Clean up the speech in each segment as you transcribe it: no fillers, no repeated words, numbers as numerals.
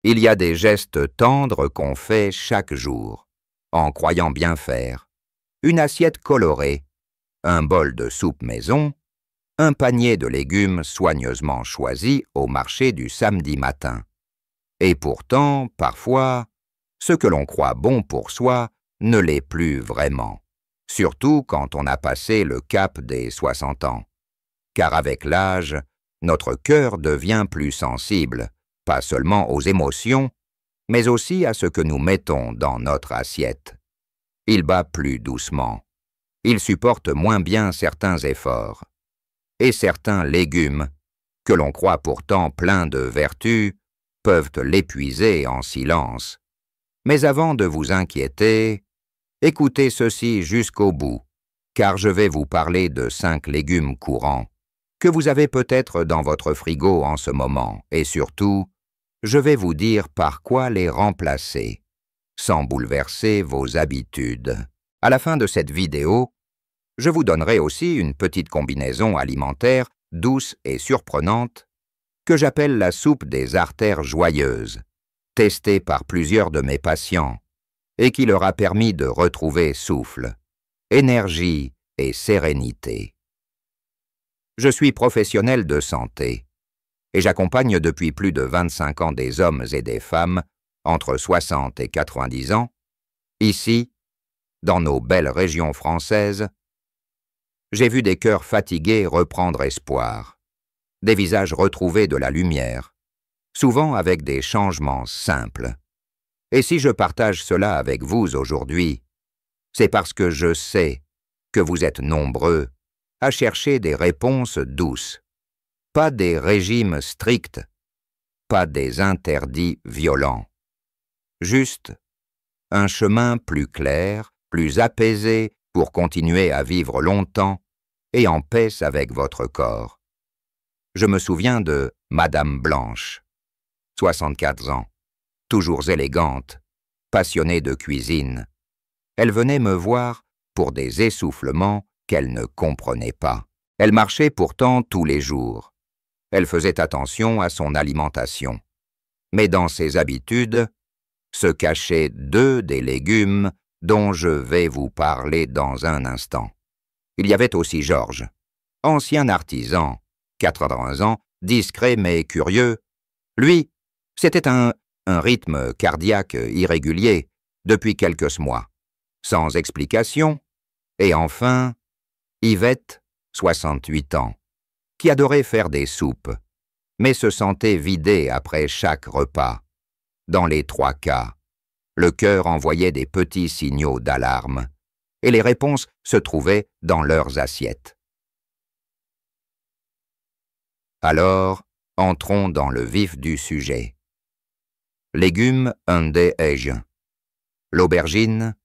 Il y a des gestes tendres qu'on fait chaque jour, en croyant bien faire. Une assiette colorée, un bol de soupe maison, un panier de légumes soigneusement choisis au marché du samedi matin. Et pourtant, parfois, ce que l'on croit bon pour soi ne l'est plus vraiment, surtout quand on a passé le cap des 60 ans. Car avec l'âge, notre cœur devient plus sensible, pas seulement aux émotions, mais aussi à ce que nous mettons dans notre assiette. Il bat plus doucement. Il supporte moins bien certains efforts. Et certains légumes, que l'on croit pourtant pleins de vertus, peuvent l'épuiser en silence. Mais avant de vous inquiéter, écoutez ceci jusqu'au bout, car je vais vous parler de 5 légumes courants, que vous avez peut-être dans votre frigo en ce moment, et surtout, je vais vous dire par quoi les remplacer, sans bouleverser vos habitudes. À la fin de cette vidéo, je vous donnerai aussi une petite combinaison alimentaire douce et surprenante que j'appelle la soupe des artères joyeuses, testée par plusieurs de mes patients et qui leur a permis de retrouver souffle, énergie et sérénité. Je suis professionnel de santé et j'accompagne depuis plus de 25 ans des hommes et des femmes entre 60 et 90 ans, ici, dans nos belles régions françaises. J'ai vu des cœurs fatigués reprendre espoir, des visages retrouver de la lumière, souvent avec des changements simples. Et si je partage cela avec vous aujourd'hui, c'est parce que je sais que vous êtes nombreux à chercher des réponses douces, pas des régimes stricts, pas des interdits violents. Juste un chemin plus clair, plus apaisé pour continuer à vivre longtemps et en paix avec votre corps. Je me souviens de Madame Blanche, 64 ans, toujours élégante, passionnée de cuisine. Elle venait me voir pour des essoufflements qu'elle ne comprenait pas. Elle marchait pourtant tous les jours. Elle faisait attention à son alimentation. Mais dans ses habitudes, se cachaient 2 des légumes dont je vais vous parler dans un instant. Il y avait aussi Georges, ancien artisan, 80 ans, discret mais curieux. Lui, c'était un rythme cardiaque irrégulier depuis quelques mois, sans explication. Et enfin, Yvette, 68 ans, qui adorait faire des soupes, mais se sentait vidée après chaque repas. Dans les 3 cas, le cœur envoyait des petits signaux d'alarme, et les réponses se trouvaient dans leurs assiettes. Alors, entrons dans le vif du sujet. Légumes undéege. L'aubergine,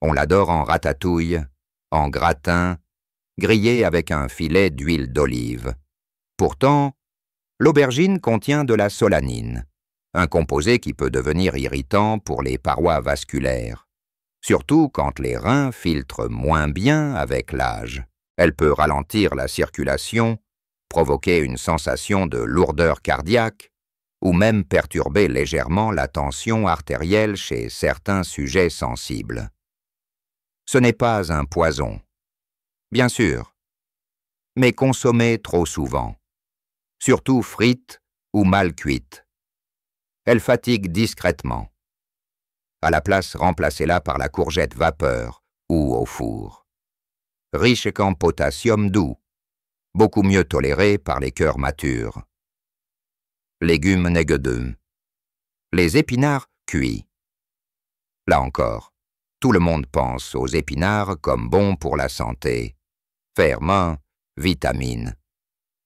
on l'adore en ratatouille, en gratin, grillé avec un filet d'huile d'olive. Pourtant, l'aubergine contient de la solanine, un composé qui peut devenir irritant pour les parois vasculaires, surtout quand les reins filtrent moins bien avec l'âge. Elle peut ralentir la circulation, provoquer une sensation de lourdeur cardiaque, ou même perturber légèrement la tension artérielle chez certains sujets sensibles. Ce n'est pas un poison, bien sûr, mais consommé trop souvent, surtout frites ou mal cuites. Elle fatigue discrètement. À la place, remplacez-la par la courgette vapeur ou au four. Riche en potassium doux, beaucoup mieux toléré par les cœurs matures. Légumes néguedeux. Les épinards cuits. Là encore, tout le monde pense aux épinards comme bons pour la santé. Ferments, vitamines.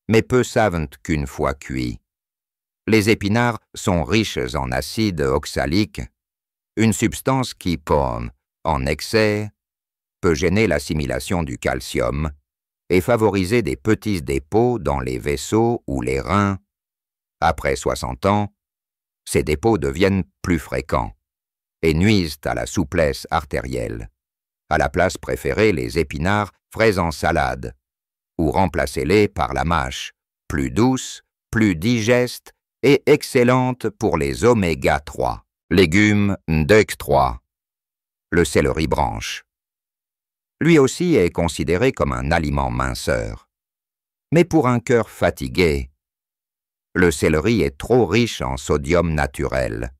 Mais peu savent qu'une fois cuits. Les épinards sont riches en acide oxalique, une substance qui, en excès, peut gêner l'assimilation du calcium et favoriser des petits dépôts dans les vaisseaux ou les reins. Après 60 ans, ces dépôts deviennent plus fréquents et nuisent à la souplesse artérielle. À la place, préférez les épinards frais en salade ou remplacez-les par la mâche, plus douce, plus digeste et excellente pour les oméga 3, légumes DEX3, le céleri branche. Lui aussi est considéré comme un aliment minceur. Mais pour un cœur fatigué, le céleri est trop riche en sodium naturel,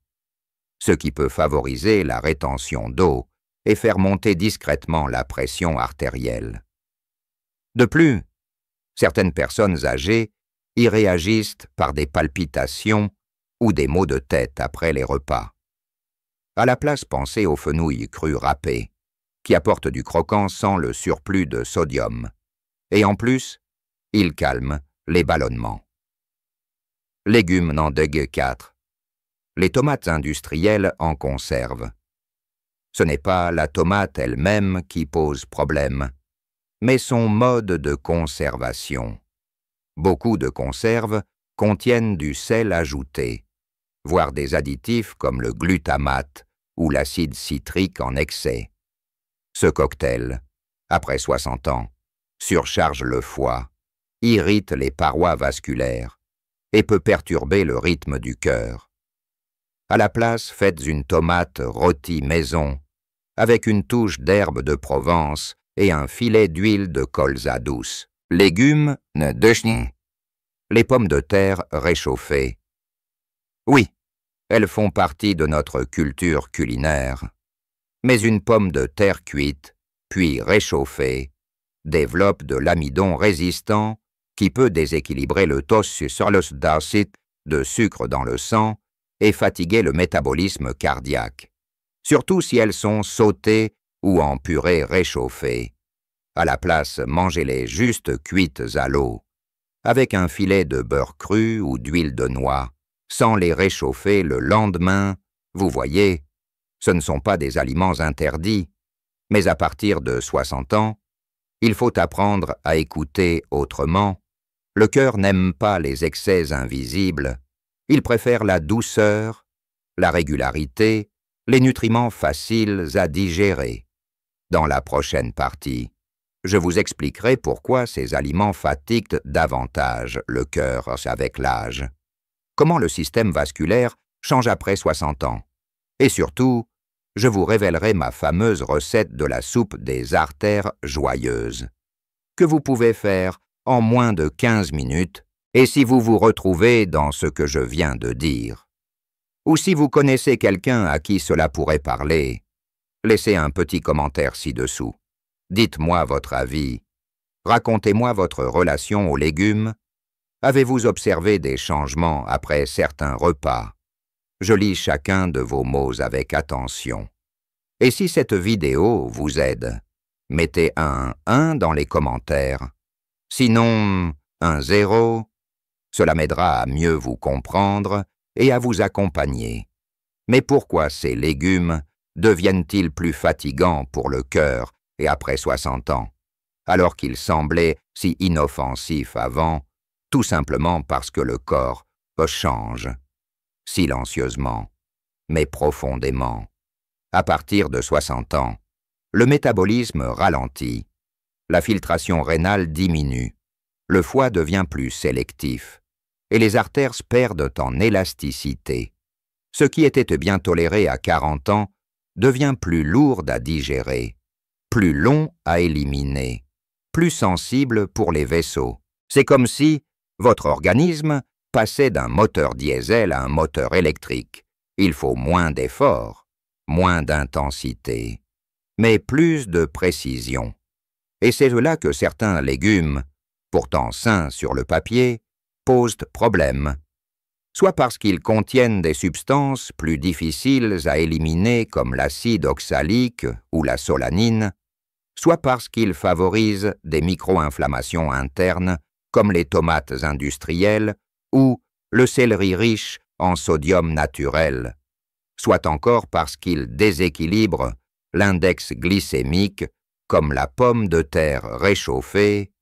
ce qui peut favoriser la rétention d'eau et faire monter discrètement la pression artérielle. De plus, certaines personnes âgées y réagissent par des palpitations ou des maux de tête après les repas. À la place, pensez aux fenouils crues râpées, qui apportent du croquant sans le surplus de sodium. Et en plus, ils calment les ballonnements. Légumes NANDEG 4. Les tomates industrielles en conserve. Ce n'est pas la tomate elle-même qui pose problème, mais son mode de conservation. Beaucoup de conserves contiennent du sel ajouté, voire des additifs comme le glutamate ou l'acide citrique en excès. Ce cocktail, après 60 ans, surcharge le foie, irrite les parois vasculaires et peut perturber le rythme du cœur. À la place, faites une tomate rôtie maison avec une touche d'herbe de Provence et un filet d'huile de colza douce. Légumes de les pommes de terre réchauffées. Oui, elles font partie de notre culture culinaire. Mais une pomme de terre cuite, puis réchauffée, développe de l'amidon résistant qui peut déséquilibrer le taux sur d'acide de sucre dans le sang et fatiguer le métabolisme cardiaque, surtout si elles sont sautées ou en purée réchauffée. À la place, mangez-les juste cuites à l'eau, avec un filet de beurre cru ou d'huile de noix, sans les réchauffer le lendemain. Vous voyez, ce ne sont pas des aliments interdits, mais à partir de 60 ans, il faut apprendre à écouter autrement. Le cœur n'aime pas les excès invisibles, il préfère la douceur, la régularité, les nutriments faciles à digérer. Dans la prochaine partie, je vous expliquerai pourquoi ces aliments fatiguent davantage le cœur avec l'âge, comment le système vasculaire change après 60 ans, et surtout, je vous révélerai ma fameuse recette de la soupe des artères joyeuses, que vous pouvez faire en moins de 15 minutes, et si vous vous retrouvez dans ce que je viens de dire. Ou si vous connaissez quelqu'un à qui cela pourrait parler, laissez un petit commentaire ci-dessous. Dites-moi votre avis. Racontez-moi votre relation aux légumes. Avez-vous observé des changements après certains repas? Je lis chacun de vos mots avec attention. Et si cette vidéo vous aide, mettez un 1 dans les commentaires. Sinon, un 0. Cela m'aidera à mieux vous comprendre et à vous accompagner. Mais pourquoi ces légumes deviennent-ils plus fatigants pour le cœur et après 60 ans, alors qu'ils semblaient si inoffensifs avant, tout simplement parce que le corps change, silencieusement, mais profondément. À partir de 60 ans, le métabolisme ralentit, la filtration rénale diminue, le foie devient plus sélectif, et les artères perdent en élasticité. Ce qui était bien toléré à 40 ans devient plus lourd à digérer, plus long à éliminer, plus sensible pour les vaisseaux. C'est comme si votre organisme passait d'un moteur diesel à un moteur électrique. Il faut moins d'efforts, moins d'intensité, mais plus de précision. Et c'est là que certains légumes, pourtant sains sur le papier, posent problème, soit parce qu'ils contiennent des substances plus difficiles à éliminer comme l'acide oxalique ou la solanine, soit parce qu'ils favorisent des micro-inflammations internes comme les tomates industrielles ou le céleri riche en sodium naturel, soit encore parce qu'ils déséquilibrent l'index glycémique comme la pomme de terre réchauffée.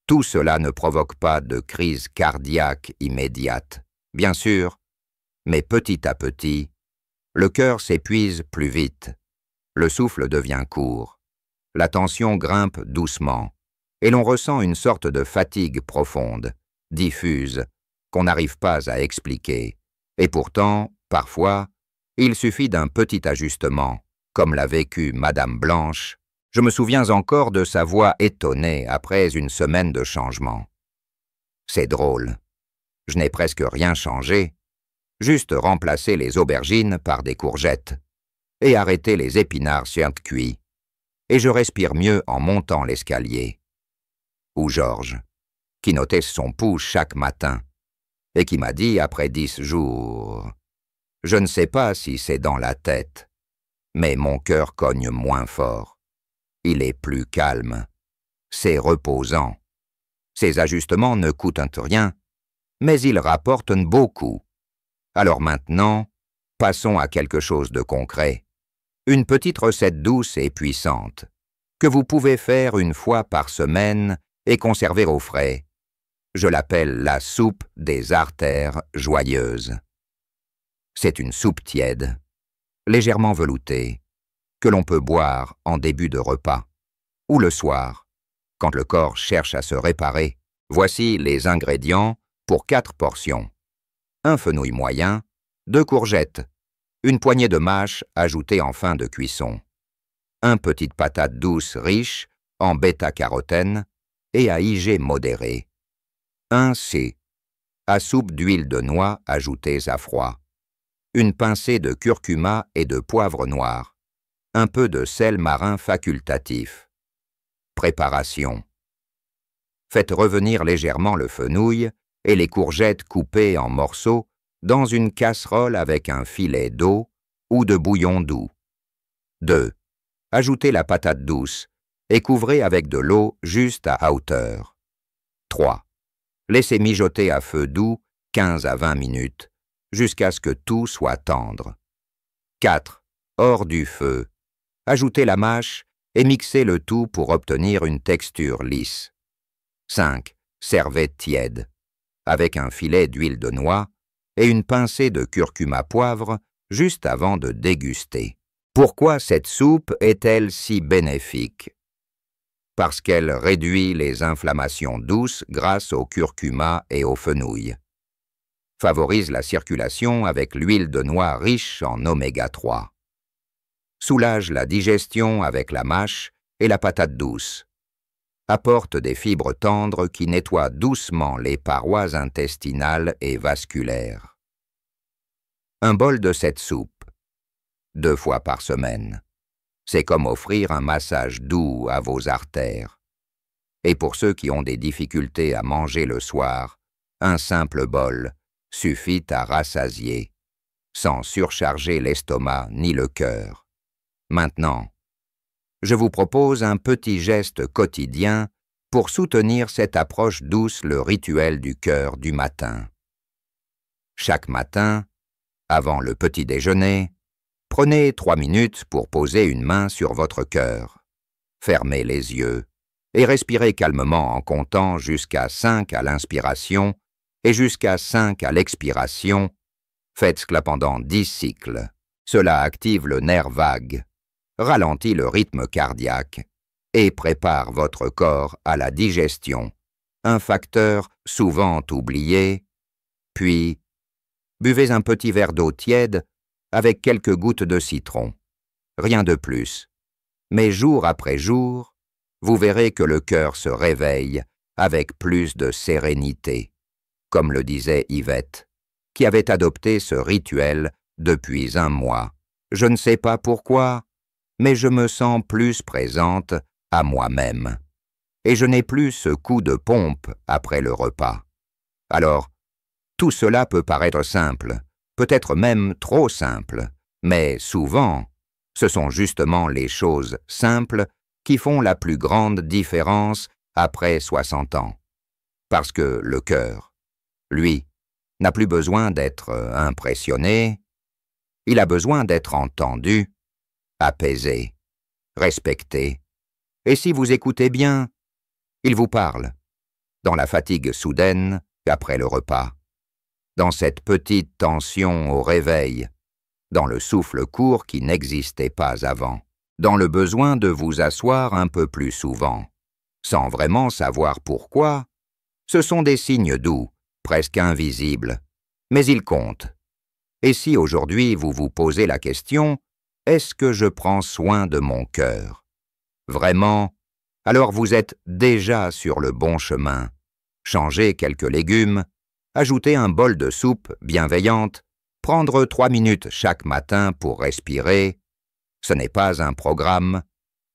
Tout cela ne provoque pas de crise cardiaque immédiate, bien sûr, mais petit à petit, le cœur s'épuise plus vite, le souffle devient court, la tension grimpe doucement, et l'on ressent une sorte de fatigue profonde, diffuse, qu'on n'arrive pas à expliquer, et pourtant, parfois, il suffit d'un petit ajustement, comme l'a vécu Madame Blanche. Je me souviens encore de sa voix étonnée après une semaine de changement. C'est drôle. Je n'ai presque rien changé, juste remplacé les aubergines par des courgettes et arrêté les épinards cuits. Et je respire mieux en montant l'escalier. Ou Georges, qui notait son pouls chaque matin et qui m'a dit après 10 jours « Je ne sais pas si c'est dans la tête, mais mon cœur cogne moins fort. Il est plus calme. C'est reposant. Ces ajustements ne coûtent rien, mais ils rapportent beaucoup. Alors maintenant, passons à quelque chose de concret. Une petite recette douce et puissante, que vous pouvez faire une fois par semaine et conserver au frais. Je l'appelle la soupe des artères joyeuses. C'est une soupe tiède, légèrement veloutée, que l'on peut boire en début de repas, ou le soir, quand le corps cherche à se réparer. Voici les ingrédients pour 4 portions. Un fenouil moyen, 2 courgettes, une poignée de mâche ajoutée en fin de cuisson, un petite patate douce riche en bêta-carotène et à IG modéré, un C, à soupe d'huile de noix ajoutée à froid, une pincée de curcuma et de poivre noir, un peu de sel marin facultatif. Préparation. Faites revenir légèrement le fenouil et les courgettes coupées en morceaux dans une casserole avec un filet d'eau ou de bouillon doux. 2. Ajoutez la patate douce et couvrez avec de l'eau juste à hauteur. 3. Laissez mijoter à feu doux 15 à 20 minutes, jusqu'à ce que tout soit tendre. 4. Hors du feu. Ajoutez la mâche et mixez le tout pour obtenir une texture lisse. 5. Servez tiède, avec un filet d'huile de noix et une pincée de curcuma poivre juste avant de déguster. Pourquoi cette soupe est-elle si bénéfique? Parce qu'elle réduit les inflammations douces grâce au curcuma et au fenouil. Favorise la circulation avec l'huile de noix riche en oméga 3. Soulage la digestion avec la mâche et la patate douce. Apporte des fibres tendres qui nettoient doucement les parois intestinales et vasculaires. Un bol de cette soupe, 2 fois par semaine. C'est comme offrir un massage doux à vos artères. Et pour ceux qui ont des difficultés à manger le soir, un simple bol suffit à rassasier, sans surcharger l'estomac ni le cœur. Maintenant, je vous propose un petit geste quotidien pour soutenir cette approche douce, le rituel du cœur du matin. Chaque matin, avant le petit déjeuner, prenez 3 minutes pour poser une main sur votre cœur. Fermez les yeux et respirez calmement en comptant jusqu'à 5 à l'inspiration et jusqu'à 5 à l'expiration. Faites cela pendant 10 cycles. Cela active le nerf vague, ralentit le rythme cardiaque et prépare votre corps à la digestion, un facteur souvent oublié. Puis, buvez un petit verre d'eau tiède avec quelques gouttes de citron. Rien de plus. Mais jour après jour, vous verrez que le cœur se réveille avec plus de sérénité, comme le disait Yvette, qui avait adopté ce rituel depuis 1 mois. Je ne sais pas pourquoi, mais je me sens plus présente à moi-même. Et je n'ai plus ce coup de pompe après le repas. Alors, tout cela peut paraître simple, peut-être même trop simple, mais souvent, ce sont justement les choses simples qui font la plus grande différence après 60 ans. Parce que le cœur, lui, n'a plus besoin d'être impressionné, il a besoin d'être entendu, apaisé, respecté. Et si vous écoutez bien, il vous parle, dans la fatigue soudaine après le repas, dans cette petite tension au réveil, dans le souffle court qui n'existait pas avant, dans le besoin de vous asseoir un peu plus souvent, sans vraiment savoir pourquoi. Ce sont des signes doux, presque invisible, mais il compte. Et si aujourd'hui vous vous posez la question, est-ce que je prends soin de mon cœur? Vraiment? Alors vous êtes déjà sur le bon chemin. Changez quelques légumes, ajoutez un bol de soupe bienveillante, prendre 3 minutes chaque matin pour respirer. Ce n'est pas un programme,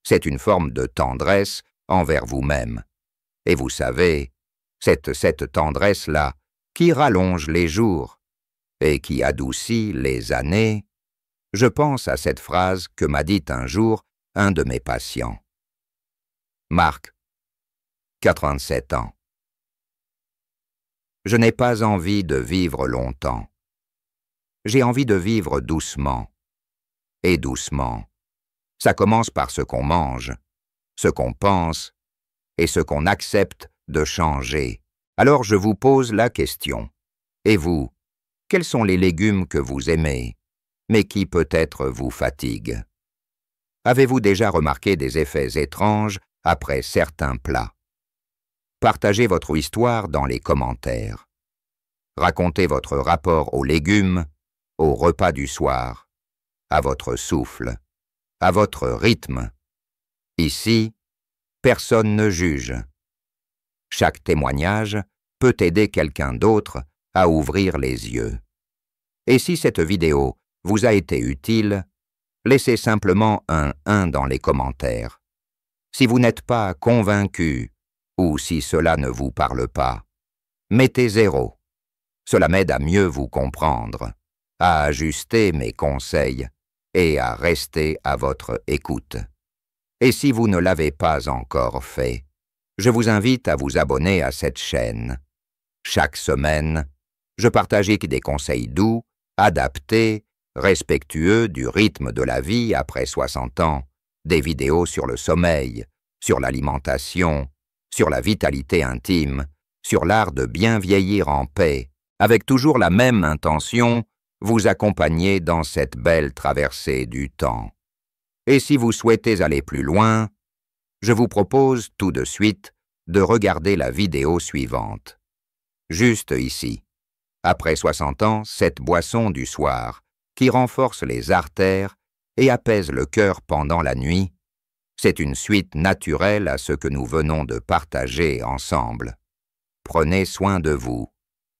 c'est une forme de tendresse envers vous-même. Et vous savez, cette tendresse-là qui rallonge les jours et qui adoucit les années. Je pense à cette phrase que m'a dite un jour un de mes patients. Marc, 87 ans. Je n'ai pas envie de vivre longtemps. J'ai envie de vivre doucement. Et doucement. Ça commence par ce qu'on mange, ce qu'on pense et ce qu'on accepte de changer. Alors je vous pose la question. Et vous, quels sont les légumes que vous aimez, mais qui peut-être vous fatiguent? Avez-vous déjà remarqué des effets étranges après certains plats? Partagez votre histoire dans les commentaires. Racontez votre rapport aux légumes, au repas du soir, à votre souffle, à votre rythme. Ici, personne ne juge. Chaque témoignage peut aider quelqu'un d'autre à ouvrir les yeux. Et si cette vidéo vous a été utile, laissez simplement un 1 dans les commentaires. Si vous n'êtes pas convaincu, ou si cela ne vous parle pas, mettez 0. Cela m'aide à mieux vous comprendre, à ajuster mes conseils et à rester à votre écoute. Et si vous ne l'avez pas encore fait, je vous invite à vous abonner à cette chaîne. Chaque semaine, je partage des conseils doux, adaptés, respectueux du rythme de la vie après 60 ans, des vidéos sur le sommeil, sur l'alimentation, sur la vitalité intime, sur l'art de bien vieillir en paix, avec toujours la même intention, vous accompagner dans cette belle traversée du temps. Et si vous souhaitez aller plus loin, je vous propose tout de suite de regarder la vidéo suivante. Juste ici. Après 60 ans, cette boisson du soir, qui renforce les artères et apaise le cœur pendant la nuit, c'est une suite naturelle à ce que nous venons de partager ensemble. Prenez soin de vous,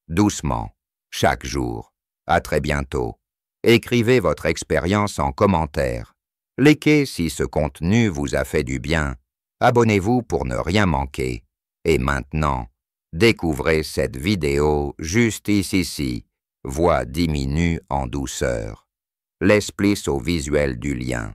doucement, chaque jour. À très bientôt. Écrivez votre expérience en commentaire. Likez si ce contenu vous a fait du bien. Abonnez-vous pour ne rien manquer. Et maintenant, découvrez cette vidéo juste ici. Voix diminue en douceur. Laisse place au visuel du lien.